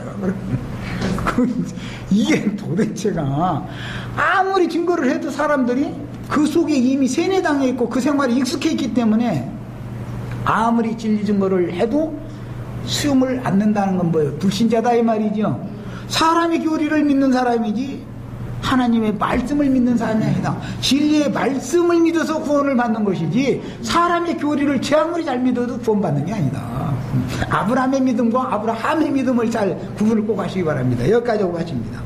이게 도대체가 아무리 증거를 해도 사람들이 그 속에 이미 세뇌당해 있고 그 생활에 익숙해 있기 때문에 아무리 진리 증거를 해도 수용을 않는다는 건 뭐예요? 불신자다 이 말이죠. 사람의 교리를 믿는 사람이지 하나님의 말씀을 믿는 사람이 아니다. 진리의 말씀을 믿어서 구원을 받는 것이지 사람의 교리를 제 아무리 잘 믿어도 구원받는 게 아니다. 아브라함의 믿음과 아브라함의 믿음을 잘 구분을 꼭 하시기 바랍니다. 여기까지 오고 하십니다.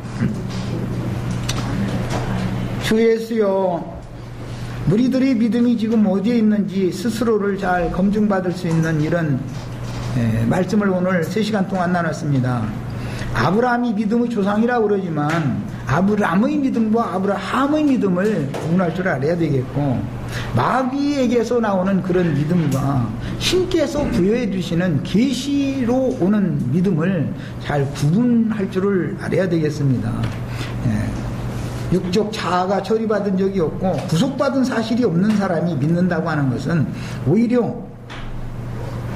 주 예수여, 무리들의 믿음이 지금 어디에 있는지 스스로를 잘 검증받을 수 있는 이런 말씀을 오늘 3시간 동안 나눴습니다. 아브라함이 믿음의 조상이라고 그러지만 아브라함의 믿음과 아브라함의 믿음을 구분할 줄 알아야 되겠고, 마귀에게서 나오는 그런 믿음과 신께서 부여해 주시는 계시로 오는 믿음을 잘 구분할 줄을 알아야 되겠습니다. 육적 자아가 처리받은 적이 없고 구속받은 사실이 없는 사람이 믿는다고 하는 것은 오히려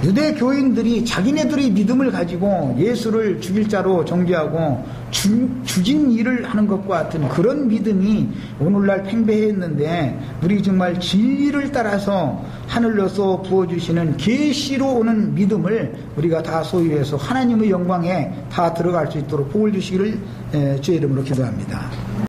유대 교인들이 자기네들의 믿음을 가지고 예수를 죽일 자로 정죄하고 죽인 일을 하는 것과 같은 그런 믿음이 오늘날 팽배했는데, 우리 정말 진리를 따라서 하늘로서 부어주시는 계시로 오는 믿음을 우리가 다 소유해서 하나님의 영광에 다 들어갈 수 있도록 복을 주시기를 주의 이름으로 기도합니다.